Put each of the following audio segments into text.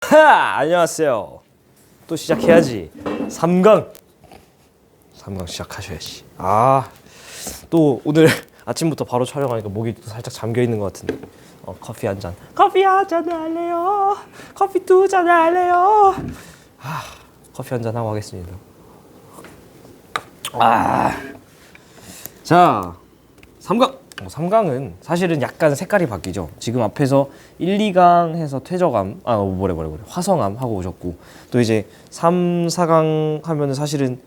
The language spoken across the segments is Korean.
하! 안녕하세요. 또 시작해야지. 3강 시작하셔야지. 또 오늘 아침부터 바로 촬영하니까 목이 또 살짝 잠겨 있는 것 같은데. 커피 한 잔 할래요? 커피 2잔 할래요? 커피 한 잔 하고 하겠습니다. 자, 3강. 3강은 사실은 약간 색깔이 바뀌죠. 지금 앞에서 1, 2강 해서 퇴저감, 화성암 하고 오셨고, 또 이제 3, 4강 하면은 사실은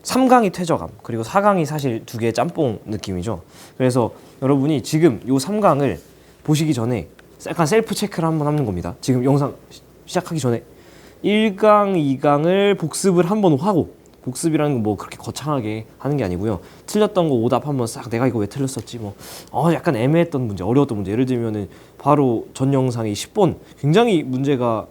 3강이 퇴저감, 그리고 4강이 사실 두 개의 짬뽕 느낌이죠. 그래서 여러분이 지금 요 3강을 보시기 전에 약간 셀프 체크를 한번 하는 겁니다. 지금 영상 시작하기 전에 1강, 2강을 복습을 한번 하고, 복습이라는 건 뭐 그렇게 거창하게 하는 게 아니고요. 틀렸던 거 오답 한번 싹 내가 이거 왜 틀렸었지 약간 애매했던 문제, 어려웠던 문제. 예를 들면은 바로 전 영상이 10번 굉장히 문제가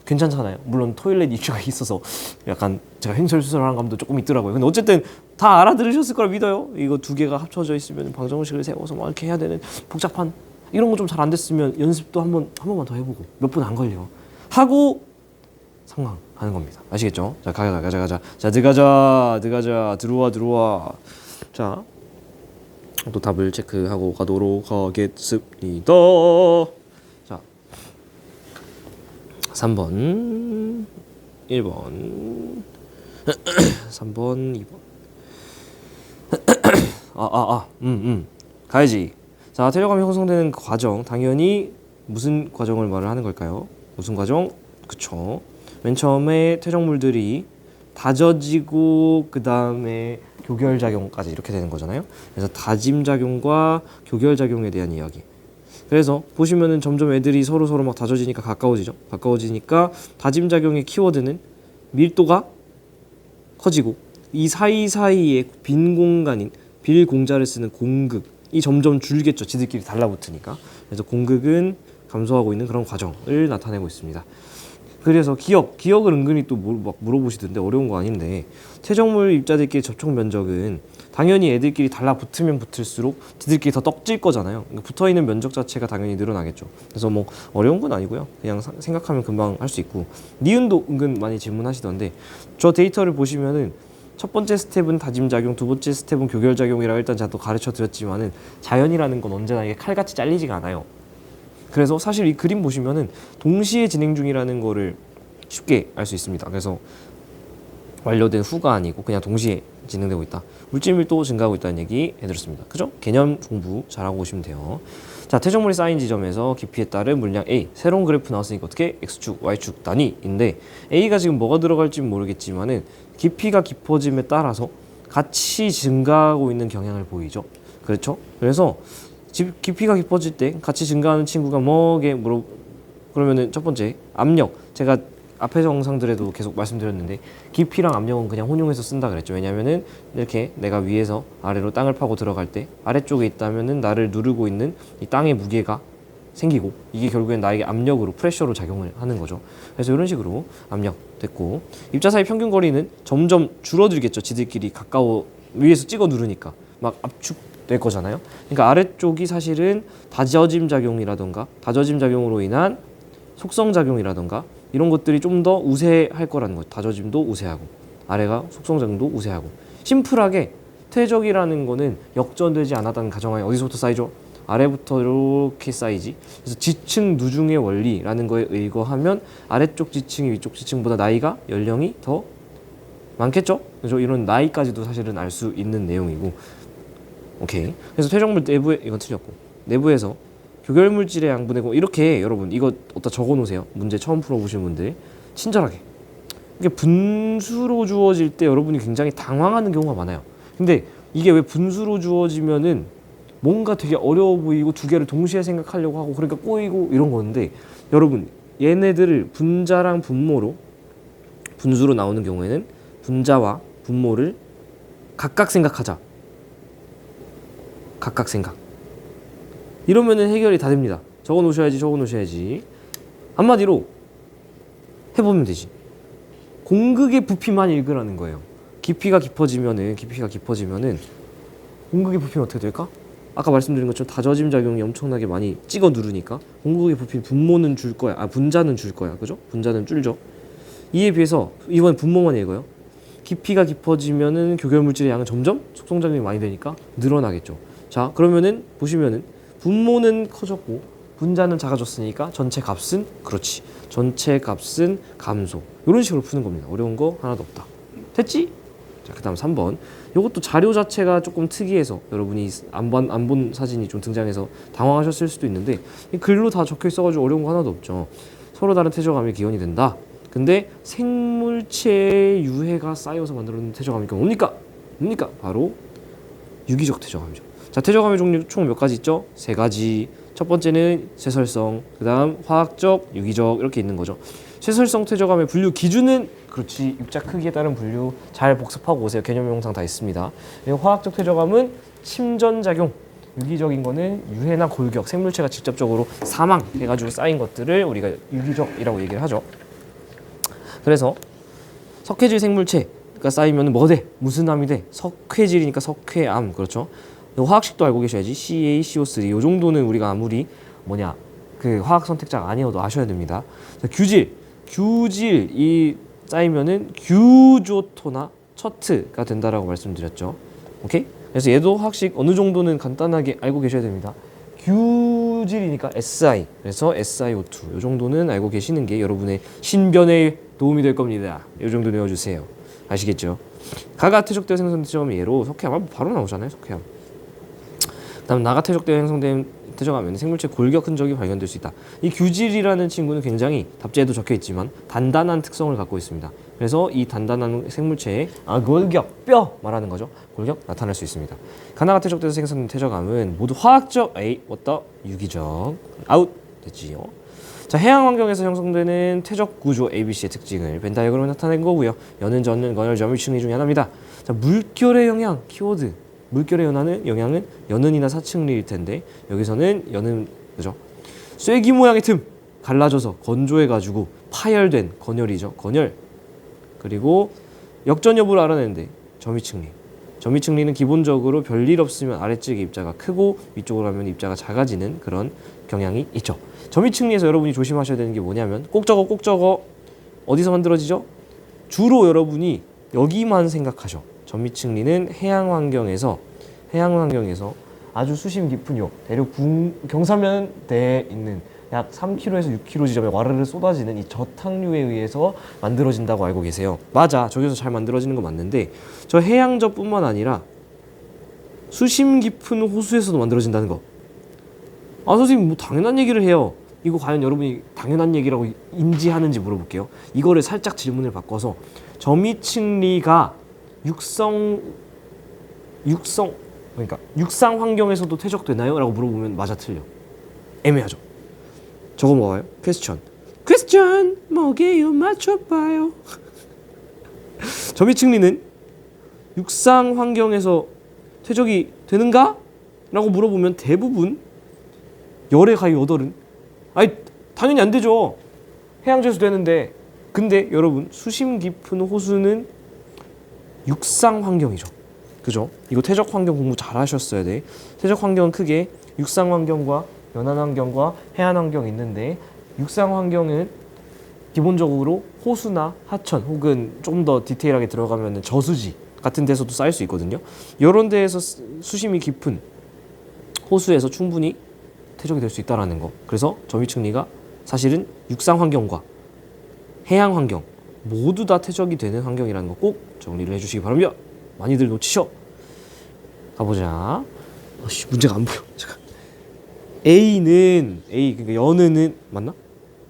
괜찮잖아요. 물론 토일렛 이슈가 있어서 약간 제가 횡설수설한 감도 조금 있더라고요. 근데 어쨌든 다 알아들으셨을 거라 믿어요. 이거 두 개가 합쳐져 있으면 방정식을 세워서 막 이렇게 해야 되는 복잡한 이런 거 좀 잘 안 됐으면 연습도 한 번만 더 해보고 몇 분 안 걸려 하고 상황 하는 겁니다. 아시겠죠? 자, 가자. 자, 들어가자. 들어와. 자, 또 답을 체크하고 가도록 하겠습니다. 자, 3번, 1번, 3번, 2번. 가야지. 자, 퇴적감이 형성되는 과정, 당연히 무슨 과정을 말을 하는 걸까요? 무슨 과정? 그쵸. 맨 처음에 퇴적물들이 다져지고 그 다음에 교결작용까지 이렇게 되는 거잖아요. 그래서 다짐작용과 교결작용에 대한 이야기. 그래서 보시면은 점점 애들이 서로 막 다져지니까 가까워지죠. 가까워지니까 다짐작용의 키워드는 밀도가 커지고 이 사이사이에 빈 공간인 빌공자를 쓰는 공극이 점점 줄겠죠. 지들끼리 달라붙으니까. 그래서 공극은 감소하고 있는 그런 과정을 나타내고 있습니다. 그래서 기억을 은근히 또 막 물어보시던데 어려운 거 아닌데 퇴적물 입자들끼리 접촉 면적은 당연히 애들끼리 달라붙으면 붙을수록 지들끼리 더 떡질 거잖아요. 그러니까 붙어있는 면적 자체가 당연히 늘어나겠죠. 그래서 뭐 어려운 건 아니고요. 그냥 생각하면 금방 할 수 있고 니은도 은근 많이 질문하시던데 저 데이터를 보시면은 첫 번째 스텝은 다짐작용, 두 번째 스텝은 교결작용이라고 일단 제가 또 가르쳐 드렸지만은 자연이라는 건 언제나 이게 칼같이 잘리지가 않아요. 그래서 사실 이 그림 보시면은 동시에 진행 중이라는 거를 쉽게 알 수 있습니다. 그래서 완료된 후가 아니고 그냥 동시에 진행되고 있다. 물질 밀도 증가하고 있다는 얘기 해드렸습니다. 그죠? 개념 공부 잘하고 오시면 돼요. 자, 퇴적물이 쌓인 지점에서 깊이에 따른 물량 A. 새로운 그래프 나왔으니까 어떻게? X축, Y축 단위인데 A가 지금 뭐가 들어갈지 모르겠지만은 깊이가 깊어짐에 따라서 같이 증가하고 있는 경향을 보이죠. 그렇죠? 그래서 깊이가 깊어질 때 같이 증가하는 친구가 그러면은 첫 번째 압력. 제가 앞의 영상들에도 계속 말씀드렸는데 깊이랑 압력은 그냥 혼용해서 쓴다 그랬죠. 왜냐면은 이렇게 내가 위에서 아래로 땅을 파고 들어갈 때 아래쪽에 있다면은 나를 누르고 있는 이 땅의 무게가 생기고 이게 결국엔 나에게 압력으로 프레셔로 작용을 하는 거죠. 그래서 이런 식으로 압력 됐고 입자 사이 평균 거리는 점점 줄어들겠죠. 지들끼리 가까워 위에서 찍어 누르니까 막 압축 될 거잖아요. 그러니까 아래쪽이 사실은 다져짐 작용이라던가 다져짐 작용으로 인한 속성 작용이라던가 이런 것들이 좀 더 우세할 거라는 거죠. 다져짐도 우세하고 아래가 속성 작용도 우세하고 심플하게 퇴적이라는 거는 역전되지 않았다는 가정하에 어디서부터 쌓이죠? 아래부터 이렇게 쌓이지. 그래서 지층 누중의 원리라는 거에 의거하면 아래쪽 지층이 위쪽 지층보다 나이가 연령이 더 많겠죠? 그래서 이런 나이까지도 사실은 알 수 있는 내용이고 오케이. 그래서 퇴적물 내부에 이건 틀렸고 내부에서 교결물질의 양분의 이렇게 여러분 이거 어디다 적어놓으세요. 문제 처음 풀어보신 분들 친절하게 이게 분수로 주어질 때 여러분이 굉장히 당황하는 경우가 많아요. 근데 이게 왜 분수로 주어지면은 뭔가 되게 어려워 보이고 두 개를 동시에 생각하려고 하고 그러니까 꼬이고 이런 건데 여러분 얘네들을 분자랑 분모로 분수로 나오는 경우에는 분자와 분모를 각각 생각하자. 각각 생각. 이러면은 해결이 다 됩니다. 적어 놓으셔야지. 한마디로 해보면 되지. 공극의 부피만 읽으라는 거예요. 깊이가 깊어지면은 공극의 부피는 어떻게 될까? 아까 말씀드린 것처럼 다저짐 작용이 엄청나게 많이 찍어 누르니까 공급의 부피 분모는 줄 거야. 분자는 줄 거야. 그죠? 분자는 줄죠. 이에 비해서 이번 분모만 읽어요. 깊이가 깊어지면은 교결 물질의 양은 점점 속성 작용이 많이 되니까 늘어나겠죠. 자, 그러면은 보시면은 분모는 커졌고 분자는 작아졌으니까 전체 값은 그렇지. 전체 값은 감소. 이런 식으로 푸는 겁니다. 어려운 거 하나도 없다. 됐지? 자, 그다음 3번. 이것도 자료 자체가 조금 특이해서 여러분이 안 본 사진이 좀 등장해서 당황하셨을 수도 있는데 글로 다 적혀 있어가지고 어려운 거 하나도 없죠. 서로 다른 퇴적암이 기원이 된다. 근데 생물체의 유해가 쌓여서 만들어낸 퇴적암이 뭡니까? 바로 유기적 퇴적암이죠. 자, 퇴적암의 종류 총 몇 가지 있죠? 3가지. 첫 번째는 쇠설성, 그 다음 화학적, 유기적 이렇게 있는 거죠. 쇠설성 퇴적암의 분류 기준은 그렇지, 입자 크기에 따른 분류 잘 복습하고 오세요. 개념 영상 다 있습니다. 화학적 퇴적암은 침전작용, 유기적인 거는 유해나 골격, 생물체가 직접적으로 사망해가지고 쌓인 것들을 우리가 유기적이라고 얘기를 하죠. 그래서 석회질 생물체가 쌓이면 뭐 돼? 무슨 암이 돼? 석회질이니까 석회암. 그렇죠. 화학식도 알고 계셔야지. CaCO3 이 정도는 우리가 아무리 그 화학 선택자가 아니어도 아셔야 됩니다. 자, 규질이 쌓이면은 규조토나 처트가 된다라고 말씀드렸죠. 오케이? 그래서 얘도 화학식 어느 정도는 간단하게 알고 계셔야 됩니다. 규질이니까 Si, 그래서 SiO2 이 정도는 알고 계시는 게 여러분의 신변에 도움이 될 겁니다. 이 정도 외워주세요. 아시겠죠? 가가 퇴적되어 생성된 퇴적암의 예로 석회암 바로 나오잖아요. 석회암. 다음 나가 퇴적되어 생성된 퇴적암에는 생물체 골격 흔적이 발견될 수 있다. 이 규질이라는 친구는 굉장히 답지에도 적혀 있지만 단단한 특성을 갖고 있습니다. 그래서 이 단단한 생물체의 골격, 뼈 말하는 거죠. 골격 나타날 수 있습니다. 가나가 퇴적돼서 생성된 퇴적암은 모두 화학적 유기적 아웃 됐지요. 자, 해양 환경에서 형성되는 퇴적 구조 ABC의 특징을 벤 다이어그램으로 나타낸 거고요. 연은, 전은, 건열, 점유층리 중에 하나입니다. 자, 물결의 영향 키워드. 물결의 영향은 연은이나 사층리일 텐데 여기서는 연은 그죠? 쐐기 모양의 틈 갈라져서 건조해가지고 파열된 건열이죠. 건열. 그리고 역전 여부를 알아내는데 점유층리. 점유층리는 기본적으로 별일 없으면 아래쪽의 입자가 크고 위쪽으로 하면 입자가 작아지는 그런 경향이 있죠. 점유층리에서 여러분이 조심하셔야 되는 게 뭐냐면 꼭 적어 어디서 만들어지죠? 주로 여러분이 여기만 생각하셔. 점유층리는 해양 환경에서 아주 수심 깊은 대륙 경사면대에 있는 약 3km에서 6km 지점에 와르르 쏟아지는 이 저탕류에 의해서 만들어진다고 알고 계세요. 맞아, 저기서 잘 만들어지는 거 맞는데 저 해양저뿐만 아니라 수심 깊은 호수에서도 만들어진다는 거. 아, 선생님 뭐 당연한 얘기를 해요. 이거 과연 여러분이 당연한 얘기라고 인지하는지 물어볼게요. 이거를 살짝 질문을 바꿔서 점유층리가 그러니까 육상 환경에서도 퇴적되나요? 라고 물어보면 맞아 틀려. 애매하죠. 저거 뭐예요? 퀘스천 뭐게요? 맞춰봐요. 점유층리는 육상 환경에서 퇴적이 되는가? 라고 물어보면 대부분 열의 가히 8은 당연히 안 되죠. 해양지에서 되는데. 근데 여러분 수심 깊은 호수는 육상 환경이죠. 그죠? 이거 퇴적 환경 공부 잘 하셨어야 돼. 퇴적 환경은 크게 육상 환경과 연안 환경과 해안 환경이 있는데 육상 환경은 기본적으로 호수나 하천 혹은 좀 더 디테일하게 들어가면 저수지 같은 데서도 쌓일 수 있거든요. 이런 데에서 수심이 깊은 호수에서 충분히 퇴적이 될 수 있다는 거. 그래서 점유층리가 사실은 육상 환경과 해양 환경 모두 다 퇴적이 되는 환경이라는 거 꼭 정리를 해주시기 바랍니다. 많이들 놓치셔. 가보자. 문제가 안 보여. 잠깐. 그러니까 연은은 맞나?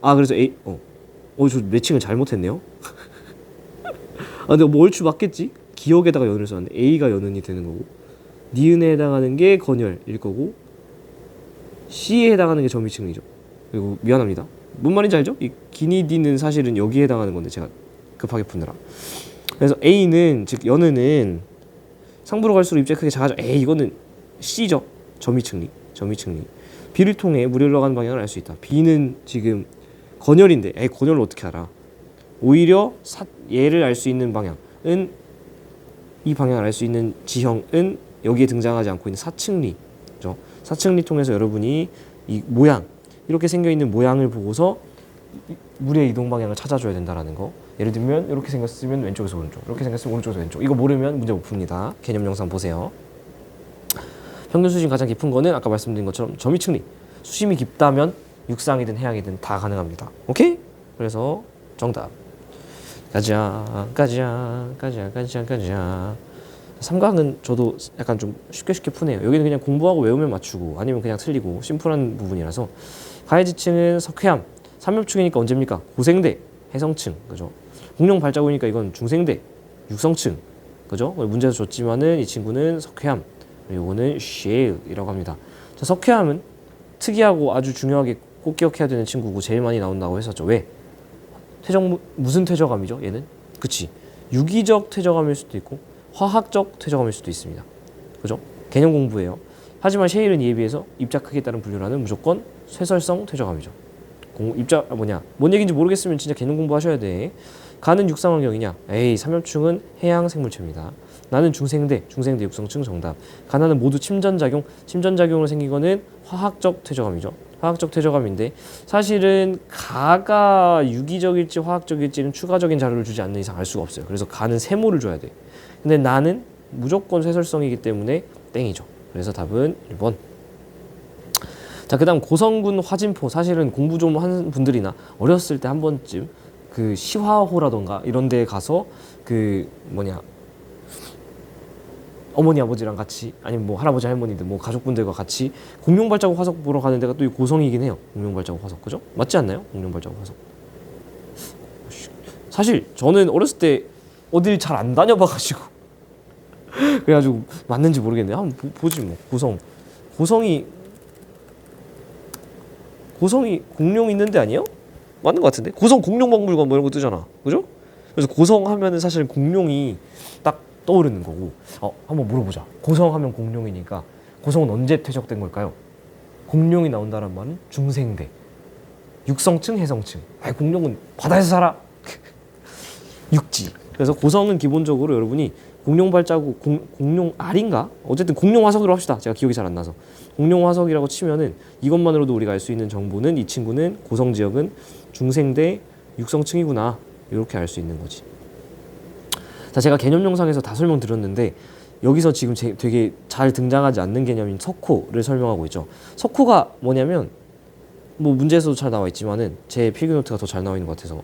그래서 저 매칭을 잘못했네요. 근데 뭐 얼추 맞겠지? 기억에다가 연을 썼는데 A가 연은이 되는 거고, 니은에 해당하는 게 건열일 거고, C에 해당하는 게 점유층리죠. 그리고 미안합니다. 뭔 말인지 알죠? 이 기니디는 사실은 여기에 해당하는 건데 제가 급하게 푸느라. 그래서 A는 즉 연은은 상부로 갈수록 입자 크게 작아져. 이거는 C죠. 점유층리. B를 통해 물이 흘러가는 방향을 알 수 있다. B는 지금 건열인데 건열을 어떻게 알아? 오히려 얘를 알 수 있는 방향은 이 방향을 알 수 있는 지형은 여기에 등장하지 않고 있는 사층리 그죠? 사측리 통해서 여러분이 이 모양 이렇게 생겨 있는 모양을 보고서 물의 이동 방향을 찾아줘야 된다라는 거. 예를 들면 이렇게 생겼으면 왼쪽에서 오른쪽, 이렇게 생겼으면 오른쪽에서 왼쪽. 이거 모르면 문제 못 풉니다. 개념 영상 보세요. 평균 수심 가장 깊은 거는 아까 말씀드린 것처럼 점이측리. 수심이 깊다면 육상이든 해양이든 다 가능합니다. 오케이? 그래서 정답. 가자. 삼각은 저도 약간 좀 쉽게 푸네요. 여기는 그냥 공부하고 외우면 맞추고 아니면 그냥 틀리고 심플한 부분이라서 가해지층은 석회암, 삼엽축이니까 언제입니까? 고생대, 해성층, 그죠? 공룡 발자국이니까 이건 중생대, 육성층, 그죠? 문제에서 줬지만은 이 친구는 석회암, 요거는 쉐일이라고 합니다. 자, 석회암은 특이하고 아주 중요하게 꼭 기억해야 되는 친구고 제일 많이 나온다고 했었죠. 왜? 무슨 퇴적암이죠? 얘는? 그치? 유기적 퇴적암일 수도 있고 화학적 퇴적암일 수도 있습니다. 그죠? 개념 공부예요. 하지만 셰일은 이에 비해서 입자 크기에 따른 분류라는 무조건 쇠설성 퇴적암이죠. 뭔 얘기인지 모르겠으면 진짜 개념 공부하셔야 돼. 가는 육상 환경이냐? 에이, 삼엽충은 해양 생물체입니다. 나는 중생대 육성층 정답. 가나는 모두 침전작용으로 생긴 거는 화학적 퇴적암이죠. 화학적 퇴적암인데 사실은 가가 유기적일지 화학적일지는 추가적인 자료를 주지 않는 이상 알 수가 없어요. 그래서 가는 세모를 줘야 돼. 근데 나는 무조건 쇠설성이기 때문에 땡이죠. 그래서 답은 1번. 자, 그 다음 고성군 화진포. 사실은 공부 좀 한 분들이나 어렸을 때 한 번쯤 그 시화호라던가 이런 데 가서 어머니 아버지랑 같이 아니면 뭐 할아버지 할머니들 뭐 가족분들과 같이 공룡 발자국 화석 보러 가는 데가 또 이 고성이긴 해요. 공룡 발자국 화석, 그죠? 맞지 않나요? 공룡 발자국 화석. 사실 저는 어렸을 때 어딜 잘 안 다녀봐가지고 그래가지고 맞는지 모르겠네요. 한번 보지 뭐. 고성이 공룡 있는 데 아니에요? 맞는 것 같은데? 고성 공룡박물관 뭐 이런 거 뜨잖아, 그죠? 그래서 고성 하면은 사실 공룡이 딱 떠오르는 거고. 한번 물어보자. 고성 하면 공룡이니까 고성은 언제 퇴적된 걸까요? 공룡이 나온다는 말은 중생대, 육성층, 해성층. 공룡은 바다에서 살아. 육지. 그래서 고성은 기본적으로 여러분이 공룡 발자국, 공룡 알인가? 어쨌든 공룡 화석으로 합시다. 제가 기억이 잘 안 나서. 공룡 화석이라고 치면은 이것만으로도 우리가 알 수 있는 정보는 이 친구는 고성 지역은 중생대, 육성층이구나. 이렇게 알 수 있는 거지. 자, 제가 개념 영상에서 다 설명드렸는데 여기서 지금 되게 잘 등장하지 않는 개념인 석호를 설명하고 있죠. 석호가 뭐냐면 뭐 문제에서도 잘 나와 있지만은 제 필기노트가 더 잘 나와 있는 것 같아서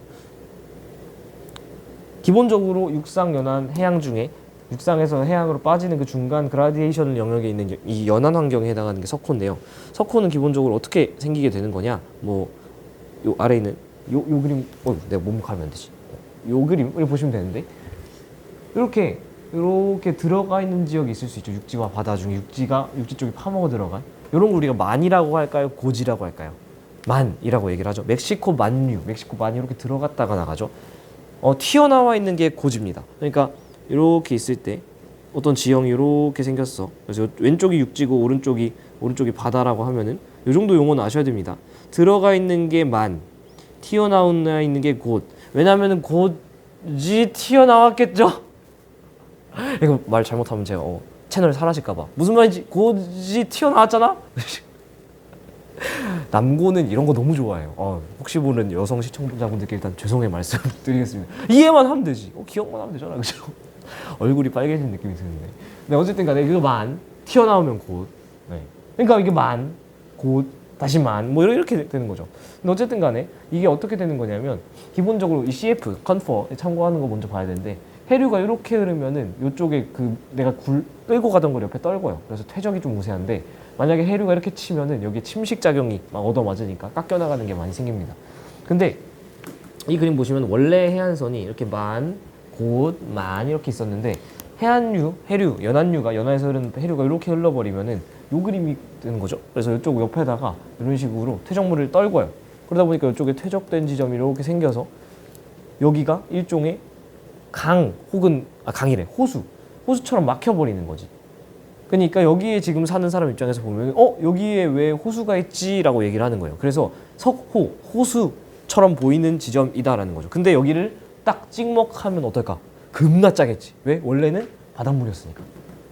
기본적으로 육상, 연안, 해양 중에 육상에서 해양으로 빠지는 그 중간 그라디에이션 영역에 있는 이 연안 환경에 해당하는 게 석호인데요. 석호는 기본적으로 어떻게 생기게 되는 거냐? 뭐 요 아래 있는 요 그림, 내가 몸 가면 안 되지. 요 그림을 보시면 되는데 이렇게 들어가 있는 지역이 있을 수 있죠. 육지와 바다 중에 육지 쪽이 파먹어 들어간 이런 걸 우리가 만이라고 할까요? 고지라고 할까요? 만이라고 얘기를 하죠. 멕시코 만류 이렇게 들어갔다가 나가죠. 튀어나와 있는 게 고지입니다. 그러니까 이렇게 있을 때 어떤 지형이 이렇게 생겼어. 그래서 왼쪽이 육지고 오른쪽이 바다라고 하면은 이 정도 용어는 아셔야 됩니다. 들어가 있는 게 만, 튀어나와 있는 게 곧. 왜냐하면은 곧이 튀어나왔겠죠. 이거 말 잘못하면 제가 채널 사라질까봐. 무슨 말인지 곧이 튀어나왔잖아. 남고는 이런 거 너무 좋아해요. 혹시 모르는 여성 시청자분들께 일단 죄송의 말씀 드리겠습니다. 이해만 하면 되지. 기억만 하면 되잖아, 그죠? 얼굴이 빨개진 느낌이 드는데. 근데 어쨌든 간에 이거 만, 튀어나오면 곧. 네. 그러니까 이게 만, 곧, 다시 만, 뭐 이렇게 되는 거죠. 근데 어쨌든 간에 이게 어떻게 되는 거냐면 기본적으로 이 CF, 컨퍼 참고하는 거 먼저 봐야 되는데 해류가 이렇게 흐르면은 이쪽에 내가 끌고 가던 걸 옆에 떨궈요. 그래서 퇴적이 좀 우세한데 만약에 해류가 이렇게 치면은 여기에 침식 작용이 막 얻어맞으니까 깎여 나가는 게 많이 생깁니다. 근데 이 그림 보시면 원래 해안선이 이렇게 만, 곧, 만 이렇게 있었는데 해류, 연안에서 흐르는 해류가 이렇게 흘러버리면은 요 그림이 되는 거죠. 그래서 이쪽 옆에다가 이런 식으로 퇴적물을 떨궈요. 그러다 보니까 이쪽에 퇴적된 지점이 이렇게 생겨서 여기가 일종의 강 혹은 강이래 호수처럼 막혀버리는 거지. 그러니까 여기에 지금 사는 사람 입장에서 보면 여기에 왜 호수가 있지라고 얘기를 하는 거예요. 그래서 호수처럼 보이는 지점이다라는 거죠. 근데 여기를 딱 찍먹하면 어떨까? 겁나 짜겠지. 왜? 원래는 바닷물이었으니까.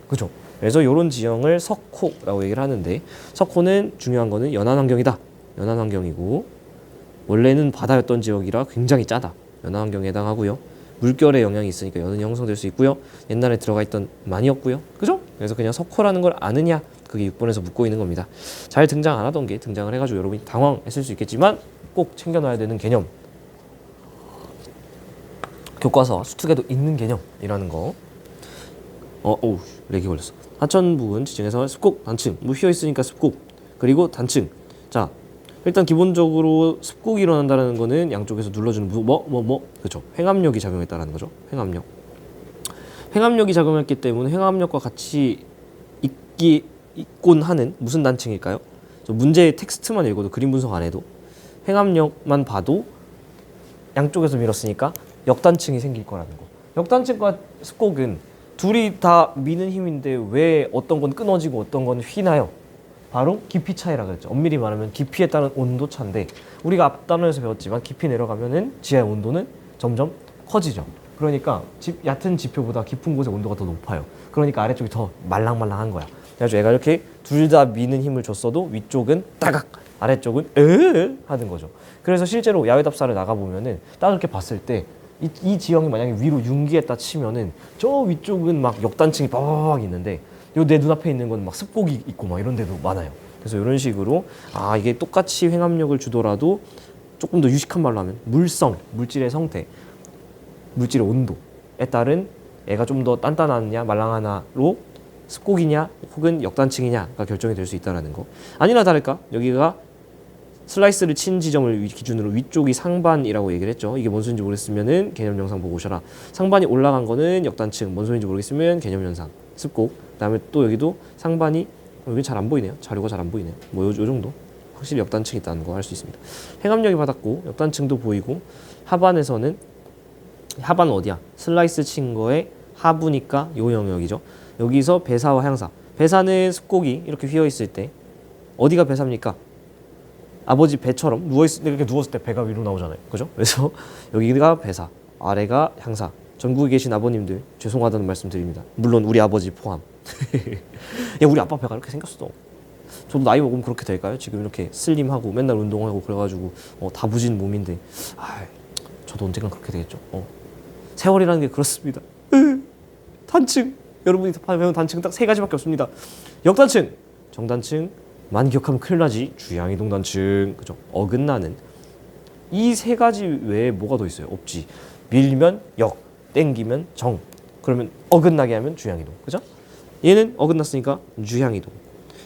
그죠? 그래서 이런 지형을 석호라고 얘기를 하는데 석호는 중요한 거는 연안 환경이다. 연안 환경이고 원래는 바다였던 지역이라 굉장히 짜다. 연안 환경에 해당하고요. 물결의 영향이 있으니까 연은이 형성될 수 있고요. 옛날에 들어가 있던 만이었고요. 그죠? 그래서 그냥 석호라는 걸 아느냐 그게 6번에서 묻고 있는 겁니다. 잘 등장 안 하던 게 등장을 해가지고 여러분이 당황했을 수 있겠지만 꼭 챙겨놔야 되는 개념. 교과서 수특에도 있는 개념이라는 거. 오우 렉이 걸렸어. 하천 부근 지층에서 습곡 단층 뭐 휘어 있으니까 습곡 그리고 단층. 자 일단 기본적으로 습곡이 일어난다는 거는 양쪽에서 눌러주는 그렇죠. 횡압력이 작용했다라는 거죠. 횡압력이 작용했기 때문에 횡압력과 같이 있곤 하는 무슨 단층일까요? 문제의 텍스트만 읽어도 그림 분석 안 해도 횡압력만 봐도 양쪽에서 밀었으니까 역단층이 생길 거라는 거. 역단층과 습곡은 둘이 다 미는 힘인데 왜 어떤 건 끊어지고 어떤 건 휘나요? 바로 깊이 차이라 그랬죠. 엄밀히 말하면 깊이에 따른 온도 차인데 우리가 앞 단원에서 배웠지만 깊이 내려가면은 지하의 온도는 점점 커지죠. 그러니까 얕은 지표보다 깊은 곳의 온도가 더 높아요. 그러니까 아래쪽이 더 말랑말랑한 거야. 그래서 얘가 이렇게 둘 다 미는 힘을 줬어도 위쪽은 따각, 아래쪽은 하는 거죠. 그래서 실제로 야외 답사를 나가 보면은 딱 이렇게 봤을 때 이 지형이 만약에 위로 융기했다 치면은 저 위쪽은 막 역단층이 빠바박 있는데 요 내 눈앞에 있는 건 막 습곡이 있고 막 이런 데도 많아요. 그래서 이런 식으로 이게 똑같이 횡압력을 주더라도 조금 더 유식한 말로 하면 물성, 물질의 성태, 물질의 온도에 따른 애가 좀 더 단단하냐 말랑하나로 습곡이냐 혹은 역단층이냐가 결정이 될 수 있다는 거. 아니나 다를까 여기가 슬라이스를 친 지점을 기준으로 위쪽이 상반이라고 얘기를 했죠. 이게 뭔 소리인지 모르겠으면은 개념 영상 보고 오셔라. 상반이 올라간 거는 역단층, 뭔 소리인지 모르겠으면 개념 영상, 습곡. 그다음에 또 여기도 상반이 여기 잘 안 보이네요. 자료가 잘 안 보이네요. 뭐 요 정도. 확실히 역단층이 있다는 거 알 수 있습니다. 횡압력이 받았고 역단층도 보이고 하반에서는 하반은 어디야? 슬라이스 친 거의 하부니까 요 영역이죠. 여기서 배사와 향사. 배사는 습곡이 이렇게 휘어 있을 때 어디가 배사입니까? 아버지 배처럼 이렇게 누웠을 때 배가 위로 나오잖아요. 그죠? 그래서 여기가 배사, 아래가 향사. 전국에 계신 아버님들 죄송하다는 말씀 드립니다. 물론 우리 아버지 포함. 야 우리 아빠 배가 이렇게 생겼어. 저도 나이 먹으면 그렇게 될까요? 지금 이렇게 슬림하고 맨날 운동하고 그래가지고 다 부진 몸인데 저도 언젠간 그렇게 되겠죠. 세월이라는 게 그렇습니다. 단층 여러분이 배운 단층 딱 세 가지밖에 없습니다. 역단층, 정단층, 만 기억하면 큰일 나지. 주양이동 단층, 그죠? 어긋나는 이 세 가지 외에 뭐가 더 있어요? 없지. 밀면 역, 땡기면 정. 그러면 어긋나게 하면 주양이동, 그죠? 얘는 어긋났으니까 주향이동.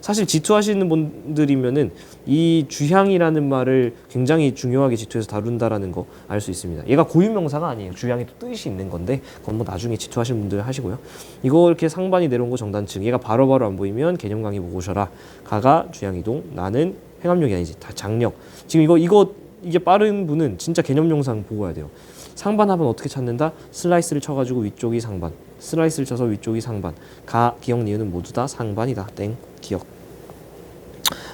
사실 지투하시는 분들이면은 이 주향이라는 말을 굉장히 중요하게 지투해서 다룬다라는 거 알 수 있습니다. 얘가 고유명사가 아니에요. 주향이 또 뜻이 있는 건데 그건 뭐 나중에 지투하시는 분들 하시고요. 이거 이렇게 상반이 내려온 거 정단층. 얘가 바로바로 안 보이면 개념 강의 보고 오셔라. 가가 주향이동, 나는 횡압력이 아니지. 다 장력. 지금 이게 빠른 분은 진짜 개념 영상 보고 와야 돼요. 상반 하반 어떻게 찾는다? 슬라이스를 쳐가지고 위쪽이 상반, 슬라이스를 쳐서 위쪽이 상반. 가, 기억, 니은은 모두 다 상반이다. 땡, 기억.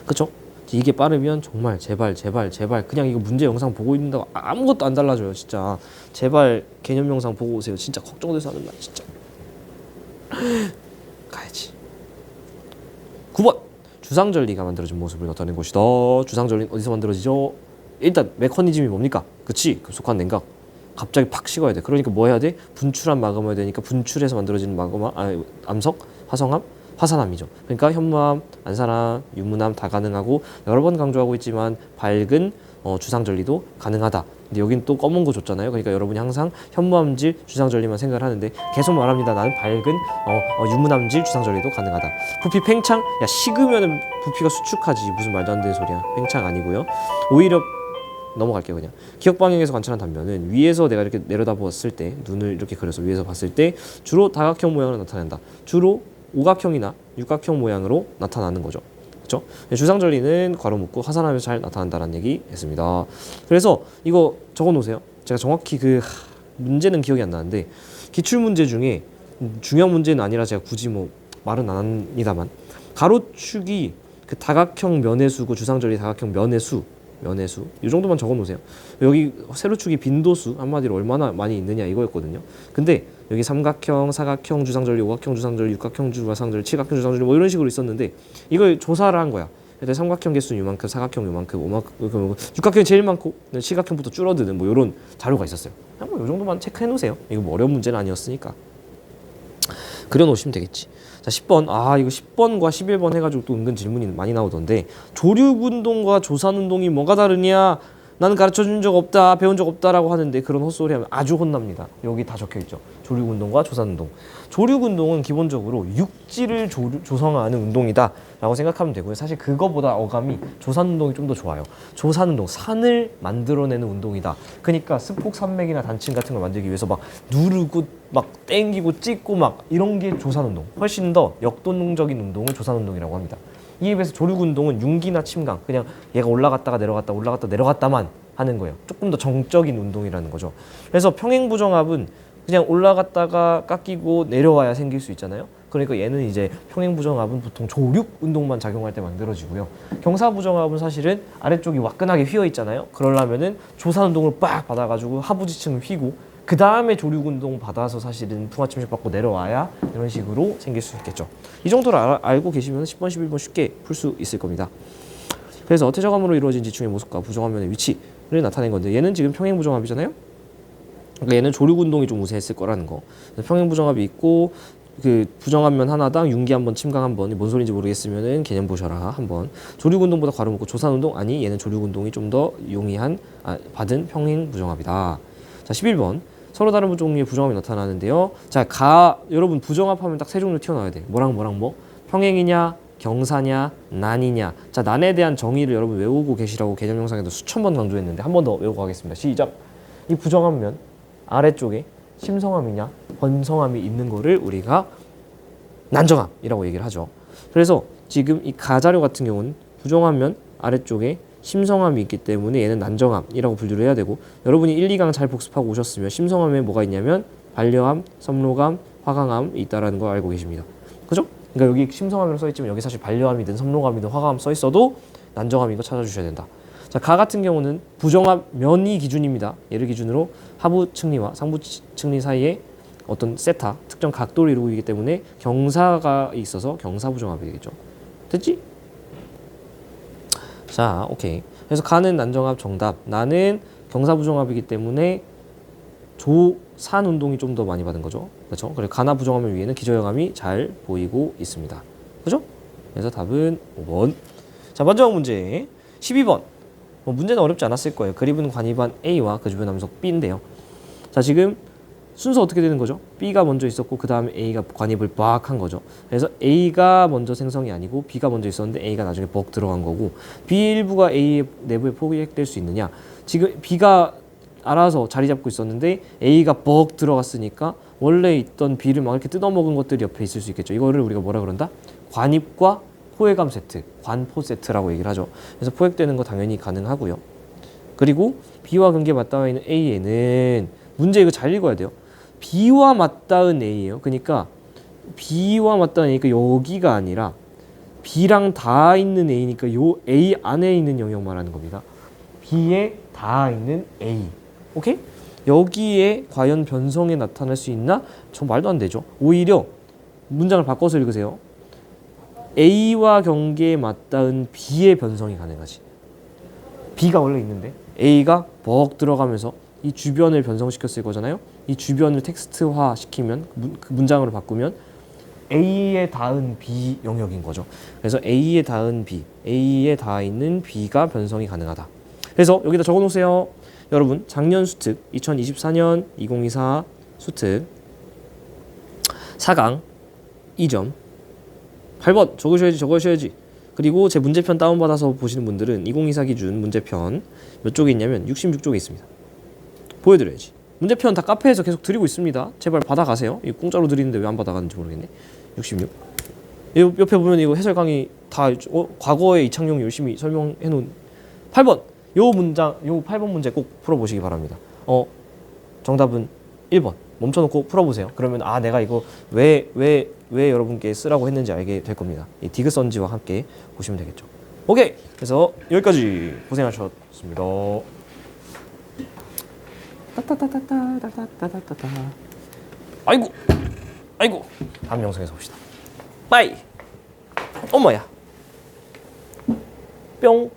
그쵸? 이게 빠르면 정말 제발 그냥 이거 문제 영상 보고 있는다고 아무것도 안 달라져요. 진짜 제발 개념 영상 보고 오세요. 진짜 걱정돼서 하는 말 진짜. 가야지. 9번 주상절리가 만들어진 모습을 나타낸 것이다. 주상절리는 어디서 만들어지죠? 일단 메커니즘이 뭡니까? 그치? 급속한 냉각. 갑자기 팍 식어야 돼. 그러니까 뭐 해야 돼? 분출한 마그마야 되니까 분출해서 만들어지는 마그마, 암석, 화성암, 화산암이죠. 그러니까 현무암, 안산암, 유문암 다 가능하고 여러 번 강조하고 있지만 밝은 주상절리도 가능하다. 근데 여긴 또 검은 거 줬잖아요. 그러니까 여러분이 항상 현무암질, 주상절리만 생각을 하는데 계속 말합니다. 나는 밝은 유문암질, 주상절리도 가능하다. 부피 팽창? 야 식으면은 부피가 수축하지. 무슨 말도 안 되는 소리야. 팽창 아니고요. 오히려 넘어갈게요. 그냥 기억 방향에서 관찰한 단면은 위에서 내가 이렇게 내려다보았을 때 눈을 이렇게 그려서 위에서 봤을 때 주로 다각형 모양으로 나타낸다. 주로 오각형이나 육각형 모양으로 나타나는 거죠. 그렇죠? 주상절리는 괄호 묶고 화산암에서 잘 나타난다는 얘기 했습니다. 그래서 이거 적어 놓으세요. 제가 정확히 문제는 기억이 안 나는데 기출 문제 중에 중요한 문제는 아니라 제가 굳이 뭐 말은 안 합니다만 가로축이 그 다각형 면의 수고 주상절리 다각형 면의 수 면의 수. 이 정도만 적어 놓으세요. 여기 세로축이 빈도수 한마디로 얼마나 많이 있느냐 이거였거든요. 근데 여기 삼각형, 사각형, 주상절리, 오각형, 주상절리, 육각형, 주상절리, 칠각형, 주상절리 뭐 이런 식으로 있었는데 이걸 조사를 한 거야. 일단 삼각형 개수는 요만큼, 사각형 요만큼, 오만큼, 육각형이 제일 많고 칠각형부터 줄어드는 뭐 이런 자료가 있었어요. 그냥 뭐이 정도만 체크해 놓으세요. 이거 뭐 어려운 문제는 아니었으니까. 그려 놓으시면 되겠지. 자, 10번. 아, 이거 10번과 11번 해가지고 또 은근 질문이 많이 나오던데 조륙운동과 조산운동이 뭐가 다르냐? 나는 가르쳐준 적 없다, 배운 적 없다라고 하는데 그런 헛소리 하면 아주 혼납니다. 여기 다 적혀있죠. 조륙운동과 조산운동. 조륙운동은 기본적으로 육지를 조성하는 운동이다 라고 생각하면 되고요. 사실 그거보다 어감이 조산운동이 좀 더 좋아요. 조산운동, 산을 만들어내는 운동이다. 그러니까 습곡 산맥이나 단층 같은 걸 만들기 위해서 막 누르고 막 땡기고 찍고 막 이런 게 조산운동. 훨씬 더 역동적인 운동을 조산운동이라고 합니다. 이에 비해서 조륙운동은 융기나 침강, 그냥 얘가 올라갔다가 내려갔다 올라갔다 내려갔다만 하는 거예요. 조금 더 정적인 운동이라는 거죠. 그래서 평행부정합은 그냥 올라갔다가 깎이고 내려와야 생길 수 있잖아요. 그러니까 얘는 이제 평행부정합은 보통 조륙운동만 작용할 때 만들어지고요. 경사부정합은 사실은 아래쪽이 와끈하게 휘어 있잖아요. 그러려면은 조산운동을 빡 받아가지고 하부지층을 휘고 그 다음에 조륙운동 받아서 사실은 풍화침식 받고 내려와야 이런 식으로 생길 수 있겠죠. 이 정도를 알고 계시면 10번, 11번 쉽게 풀 수 있을 겁니다. 그래서 퇴적암으로 이루어진 지층의 모습과 부정화면의 위치를 나타낸 건데 얘는 지금 평행부정합이잖아요. 그러니까 얘는 조륙운동이 좀 우세했을 거라는 거. 평행부정합이 있고 그 부정합면 하나당 융기 한 번, 침강 한 번. 뭔 소리인지 모르겠으면은 개념 보셔라 한번. 조륙운동보다 괄호 묶고 조산운동 아니 얘는 조륙운동이 좀 더 용이한 받은 평행부정합이다. 자, 11번. 서로 다른 종류의 부정합이 나타나는데요. 자, 여러분 부정합하면 딱 세 종류 튀어나와야 돼. 뭐랑 뭐? 평행이냐, 경사냐, 난이냐. 자, 난에 대한 정의를 여러분 외우고 계시라고 개념 영상에도 수천 번 강조했는데 한 번 더 외우고 가겠습니다. 시작. 이 부정합면 아래쪽에 심성함이냐, 번성함이 있는 거를 우리가 난정함이라고 얘기를 하죠. 그래서 지금 이 가자료 같은 경우는 부정합면 아래쪽에 심성함이 있기 때문에 얘는 난정함이라고 분류를 해야 되고 여러분이 1, 2강 잘 복습하고 오셨으면 심성함에 뭐가 있냐면 반려함, 섭로감, 화강함이 있다는 걸 알고 계십니다. 그죠? 그러니까 여기 심성함이라고 써있지만 여기 사실 반려함이든 섭로감이든 화강함 써있어도 난정함인 거 찾아주셔야 된다. 자, 가 같은 경우는 부정합 면이 기준입니다. 얘를 기준으로 하부 층리와 상부 층리 사이에 어떤 세타, 특정 각도를 이루고 있기 때문에 경사가 있어서 경사부정합이 되겠죠. 됐지? 자, 오케이. 그래서 가는 난정합 정답. 나는 경사부정합이기 때문에 조산 운동이 좀 더 많이 받은 거죠. 그렇죠? 그리고 가나 부정함을 위해는 기저형함이 잘 보이고 있습니다. 그죠? 그래서 답은 5번. 자, 마지막 문제 12번. 문제는 어렵지 않았을 거예요. 그립은 관이반 A와 그 주변 함석 B인데요. 자, 지금 순서 어떻게 되는 거죠? B가 먼저 있었고 그 다음에 A가 관입을 빡 한 거죠. 그래서 A가 먼저 생성이 아니고 B가 먼저 있었는데 A가 나중에 벅 들어간 거고 B 일부가 A 내부에 포획될 수 있느냐? 지금 B가 알아서 자리 잡고 있었는데 A가 벅 들어갔으니까 원래 있던 B를 막 이렇게 뜯어먹은 것들이 옆에 있을 수 있겠죠. 이거를 우리가 뭐라 그런다? 관입과 포획함 세트, 관포 세트라고 얘기를 하죠. 그래서 포획되는 거 당연히 가능하고요. 그리고 B와 근계 맞닿아 있는 A에는 문제 이거 잘 읽어야 돼요. B와 맞닿은 A예요. 그러니까 B와 맞닿은 A니까 여기가 아니라 B랑 닿아 있는 A니까 요 A 안에 있는 영역 말하는 겁니다. B에 닿아 있는 A. 오케이? 여기에 과연 변성에 나타날 수 있나? 저 말도 안 되죠. 오히려 문장을 바꿔서 읽으세요. A와 경계에 맞닿은 B의 변성이 가능하지. B가 원래 있는데 A가 벅 들어가면서 이 주변을 변성시켰을 거잖아요. 이 주변을 텍스트화 시키면 그 문장으로 바꾸면 A에 닿은 B 영역인 거죠. 그래서 A에 닿은 B, A에 닿아 있는 B가 변성이 가능하다. 그래서 여기다 적어놓으세요. 여러분 작년 수특 2024년 2024 수특 4강 2점 8번 적으셔야지. 그리고 제 문제편 다운받아서 보시는 분들은 2024 기준 문제편 몇 쪽에 있냐면 66쪽에 있습니다. 보여드려야지. 문제편 다 카페에서 계속 드리고 있습니다. 제발 받아가세요. 이거 공짜로 드리는데 왜 안 받아가는지 모르겠네. 66. 옆에 보면 이거 해설 강의 다 과거에 이창용이 열심히 설명해놓은 8번. 요 8번 문제 꼭 풀어보시기 바랍니다. 정답은 1번. 멈춰놓고 풀어보세요. 그러면 내가 이거 왜 여러분께 쓰라고 했는지 알게 될 겁니다. 이 디귿선지와 함께 보시면 되겠죠. 오케이. 그래서 여기까지 고생하셨습니다. 따따따따따따따따따. 아이고, 아이고. 다음 영상에서 봅시다. 빠이. 엄마야. 뿅.